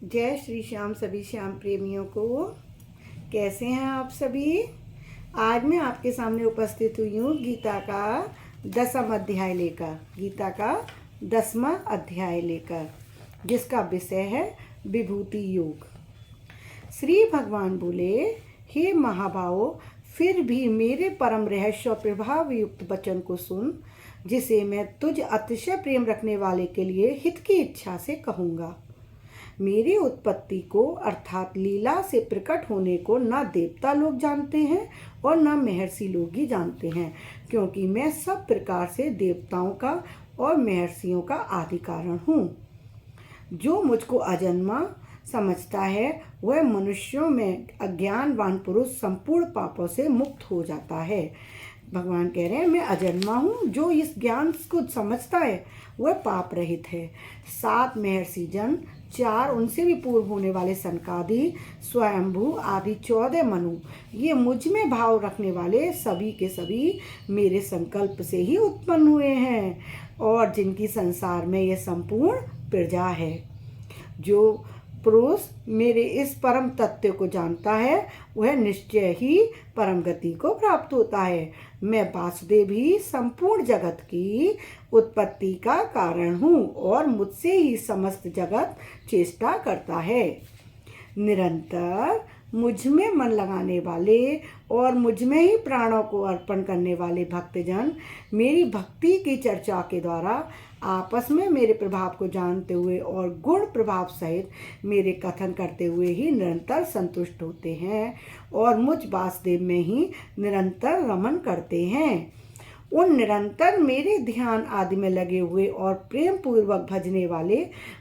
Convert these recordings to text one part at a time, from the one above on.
जय श्री श्याम सभी श्याम प्रेमियों को। कैसे हैं आप सभी। आज मैं आपके सामने उपस्थित हुई हूँ गीता का 10वां अध्याय लेकर, जिसका विषय है विभूति योग। श्री भगवान बोले, हे महाभावों, फिर भी मेरे परम रहस्य और प्रभाव युक्त वचन को सुन, जिसे मैं तुझ अतिशय प्रेम रखने वाले के लिए हित की इच्छा से कहूँगा। मेरी उत्पत्ति को अर्थात लीला से प्रकट होने को न देवता लोग जानते हैं और न महर्षि लोग ही जानते हैं, क्योंकि मैं सब प्रकार से देवताओं का और महर्षियों का आदि कारण हूँ। जो मुझको अजन्मा समझता है वह मनुष्यों में अज्ञानवान पुरुष संपूर्ण पापों से मुक्त हो जाता है। भगवान कह रहे हैं, मैं अजन्मा हूँ। जो इस ज्ञान को समझता है वह पाप रहित है। 7 महर्षि जन, 4 उनसे भी पूर्व होने वाले सनकादि, स्वयंभू आदि 14 मनु, ये मुझ में भाव रखने वाले सभी के सभी मेरे संकल्प से ही उत्पन्न हुए हैं, और जिनकी संसार में यह संपूर्ण प्रजा है। जो पुरुष मेरे इस परम तत्व को जानता है वह निश्चय ही परम गति को प्राप्त होता है। मैं वासुदेव ही संपूर्ण जगत की उत्पत्ति का कारण हूँ और मुझसे ही समस्त जगत चेष्टा करता है। निरंतर मुझ में मन लगाने वाले और मुझ में ही प्राणों को अर्पण करने वाले भक्तजन मेरी भक्ति की चर्चा के द्वारा आपस में मेरे प्रभाव को जानते हुए और गुण प्रभाव सहित मेरे कथन करते हुए ही निरंतर संतुष्ट होते हैं और मुझ वासुदेव में ही निरंतर रमन करते हैं। उन निरंतर मेरे ध्यान आदि में लगे हुए और प्रेम पूर्वक भजने वाले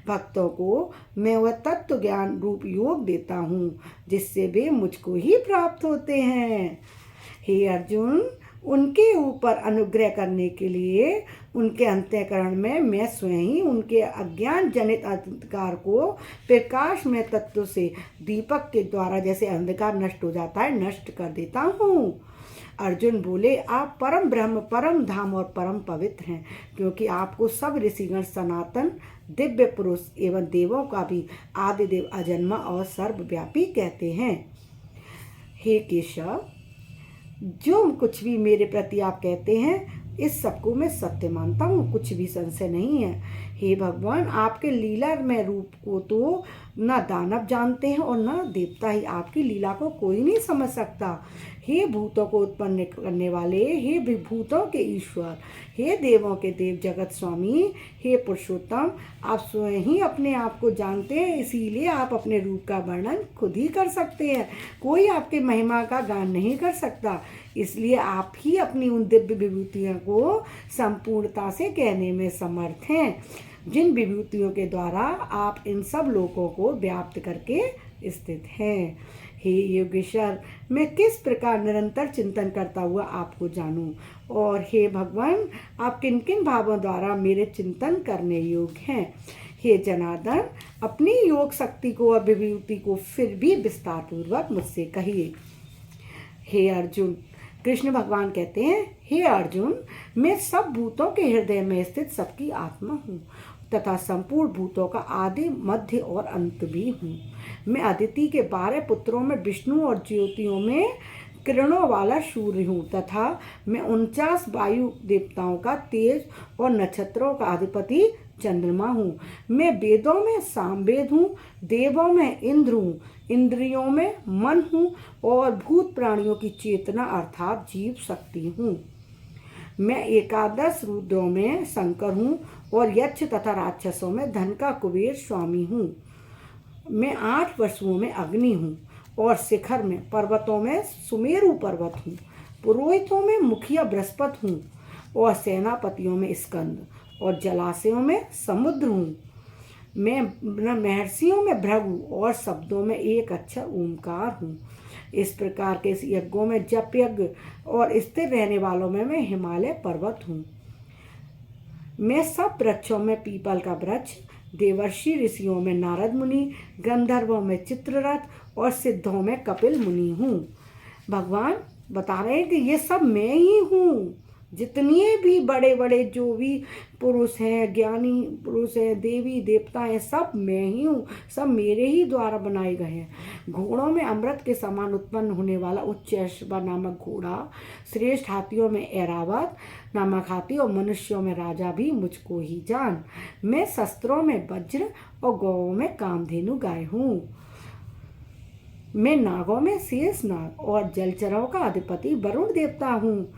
भक्तों को मैं वह तत्व ज्ञान रूप योग देता हूँ, जिससे वे मुझको ही प्राप्त होते हैं। हे अर्जुन, उनके ऊपर अनुग्रह करने के लिए उनके अंतःकरण में मैं स्वयं ही उनके अज्ञान जनित अंधकार को प्रकाश में तत्व से दीपक के द्वारा जैसे अंधकार नष्ट हो जाता है, नष्ट कर देता हूँ। अर्जुन बोले, आप परम ब्रह्म, परम धाम और परम पवित्र हैं, क्योंकि आपको सब ऋषिगण सनातन दिव्य पुरुष एवं देवों का भी आदिदेव अजन्मा और सर्वव्यापी कहते हैं। हे केशव, जो कुछ भी मेरे प्रति आप कहते हैं इस सबको मैं सत्य मानता हूँ, कुछ भी संशय नहीं है। हे भगवान, आपके लीला में रूप को तो न दानव जानते हैं और न देवता ही। आपकी लीला को कोई नहीं समझ सकता। हे भूतों को उत्पन्न करने वाले, हे भूतों के ईश्वर, हे देवों के देव जगत स्वामी, हे पुरुषोत्तम, आप स्वयं ही अपने आप को जानते हैं, इसीलिए आप अपने रूप का वर्णन खुद ही कर सकते हैं। कोई आपके महिमा का गान नहीं कर सकता, इसलिए आप ही अपनी उन दिव्य विभूतियों को संपूर्णता से कहने में समर्थ हैं, जिन विभूतियों के द्वारा आप इन सब लोगों को व्याप्त करके स्थित हैं। हे योगेश्वर, मैं किस प्रकार निरंतर चिंतन करता हुआ आपको जानूं, और हे भगवान, आप किन किन भावों द्वारा मेरे चिंतन करने योग्य हैं। हे जनार्दन, अपनी योग शक्ति को और विभूति को फिर भी विस्तार पूर्वक मुझसे कहिए। हे अर्जुन, कृष्ण भगवान कहते हैं, हे अर्जुन, मैं सब भूतों के हृदय में स्थित सबकी आत्मा हूँ तथा संपूर्ण भूतों का आदि मध्य और अंत भी हूँ। मैं अदिति के 12 पुत्रों में विष्णु और ज्योतियों में किरणों वाला सूर्य हूँ तथा मैं 49 वायु देवताओं का तेज और नक्षत्रों का अधिपति चंद्रमा हूँ। मैं वेदों में सामवेद हूँ, देवों में इंद्र हूँ, इंद्रियों में मन हूँ और भूत प्राणियों की चेतना अर्थात जीव शक्ति हूँ। मैं 11 रुद्रों में शंकर हूँ और यक्ष तथा राक्षसों में धन का कुबेर स्वामी हूँ। मैं 8 वसुओं में अग्नि हूँ और शिखर में पर्वतों में सुमेरु पर्वत हूँ। पुरोहितों में मुखिया बृहस्पति हूँ और सेनापतियों में स्कंद और जलाशयों में समुद्र हूँ। मैं महर्षियों में भृगु और शब्दों में एक अक्षर ओंकार हूँ। इस प्रकार के यज्ञों में जप यज्ञ और स्थिर रहने वालों में मैं हिमालय पर्वत हूँ। मैं सब वृक्षों में पीपल का वृक्ष, देवर्षि ऋषियों में नारद मुनि, गंधर्वों में चित्ररथ और सिद्धों में कपिल मुनि हूँ। भगवान बता रहे हैं कि ये सब मैं ही हूँ। जितने भी बड़े बड़े जो भी पुरुष हैं, ज्ञानी पुरुष हैं, देवी देवता हैं, सब मैं ही हूँ, सब मेरे ही द्वारा बनाए गए हैं। घोड़ों में अमृत के समान उत्पन्न होने वाला उच्चैश्रवा नामक घोड़ा, श्रेष्ठ हाथियों में ऐरावत नामक हाथी और मनुष्यों में राजा भी मुझको ही जान। मैं शस्त्रों में वज्र और गौओं में कामधेनु गाय हूँ। मैं नागों में शेष नाग और जलचरों का अधिपति वरुण देवता हूँ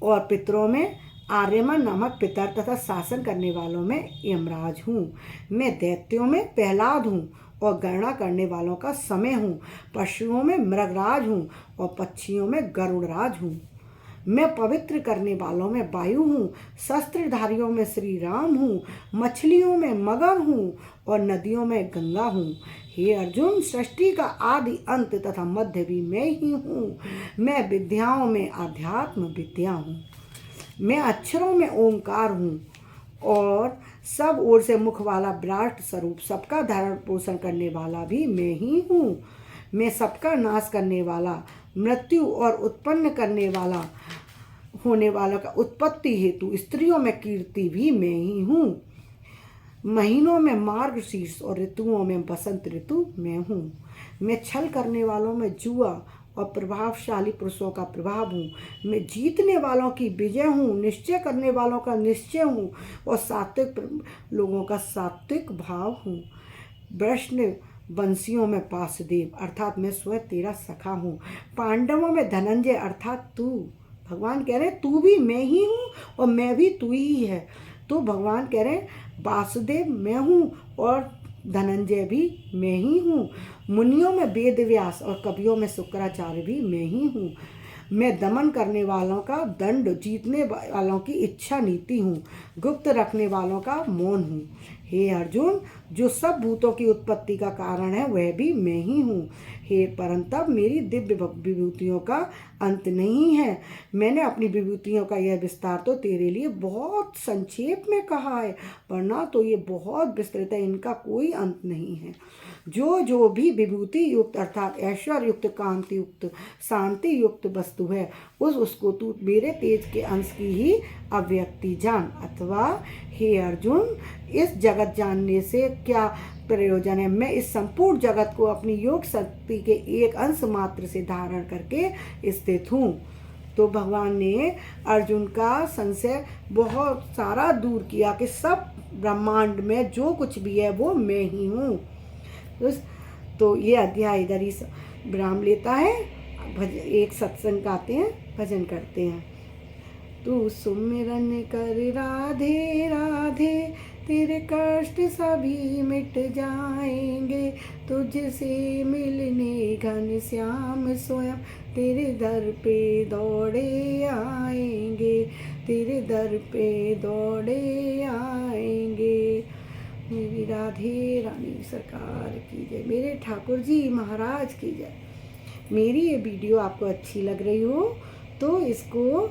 और पितरों में आर्यमन नामक पितर तथा शासन करने वालों में यमराज हूँ। मैं दैत्यों में प्रहलाद हूँ और गणना करने वालों का समय हूँ। पशुओं में मृगराज हूँ और पक्षियों में गरुड़राज हूँ। मैं पवित्र करने वालों में वायु हूँ, शस्त्रधारियों में श्री राम हूँ, मछलियों में मगर हूँ और नदियों में गंगा हूँ। हे अर्जुन, सृष्टि का आदि अंत तथा मध्य भी मैं ही हूँ। मैं विद्याओं में आध्यात्म विद्या हूँ। मैं अक्षरों में ओंकार हूँ और सब ओर से मुख वाला विराट स्वरूप, सबका धारण पोषण करने वाला भी मैं ही हूँ। मैं सबका नाश करने वाला, मृत्यु और उत्पन्न करने वाला, होने वाला का उत्पत्ति हेतु स्त्रियों में कीर्ति भी मैं ही हूँ। महीनों में मार्गशीर्ष और ऋतुओं में बसंत ऋतु मैं हूँ। मैं छल करने वालों में जुआ और प्रभावशाली पुरुषों का प्रभाव हूँ। मैं जीतने वालों की विजय हूँ, निश्चय करने वालों का निश्चय हूँ और सात्विक लोगों का सात्विक भाव हूँ। वैष्णव वंशियों में वासुदेव अर्थात मैं स्वयं तेरा सखा हूँ। पांडवों में धनंजय अर्थात तू। भगवान कह रहे हैं तू भी मैं ही हूँ और मैं भी तू ही है। तो भगवान कह रहे हैं वासुदेव मैं हूँ और धनंजय भी मैं ही हूँ। मुनियों में वेद व्यास और कवियों में शुक्राचार्य भी मैं ही हूँ। मैं दमन करने वालों का दंड, जीतने वालों की इच्छा नीति हूँ, गुप्त रखने वालों का मौन हूँ। हे अर्जुन, जो सब भूतों की उत्पत्ति का कारण है वह भी मैं ही हूँ। हे परंतप, मेरी दिव्य विभूतियों का अंत नहीं है। मैंने अपनी विभूतियों का यह विस्तार तो तेरे लिए बहुत संक्षेप में कहा है, वरना तो ये बहुत विस्तृत है, इनका कोई अंत नहीं है। जो भी विभूति युक्त अर्थात ऐश्वर्य युक्त, कांति युक्त, शांति युक्त वस्तु है उसको तू मेरे तेज के अंश की ही अव्यक्ति जान। अथवा हे अर्जुन, इस जगत जानने से क्या प्रयोजन है? मैं इस संपूर्ण जगत को अपनी योग शक्ति के एक अंश मात्र से धारण करके स्थित हूँ। तो भगवान ने अर्जुन का संशय बहुत सारा दूर किया कि सब ब्रह्मांड में जो कुछ भी है वो मैं ही हूँ। तो ये अध्याय इधर ही विराम लेता है। एक सत्संग गाते हैं, भजन करते हैं। तू सुमिरन कर राधे राधे, तेरे कष्ट सभी मिट जाएंगे। तुझसे मिलने घनश्याम स्वयं तेरे दर पे दौड़े आएंगे, तेरे दर पे दौड़े आएंगे। मेरी राधे रानी सरकार की जय, मेरे ठाकुर जी महाराज की जय। मेरी ये वीडियो आपको अच्छी लग रही हो तो इसको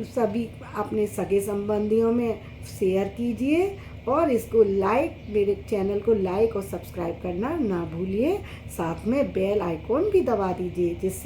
सभी अपने सगे संबंधियों में शेयर कीजिए और इसको लाइक, मेरे चैनल को लाइक और सब्सक्राइब करना ना भूलिए। साथ में बेल आइकॉन भी दबा दीजिए जिससे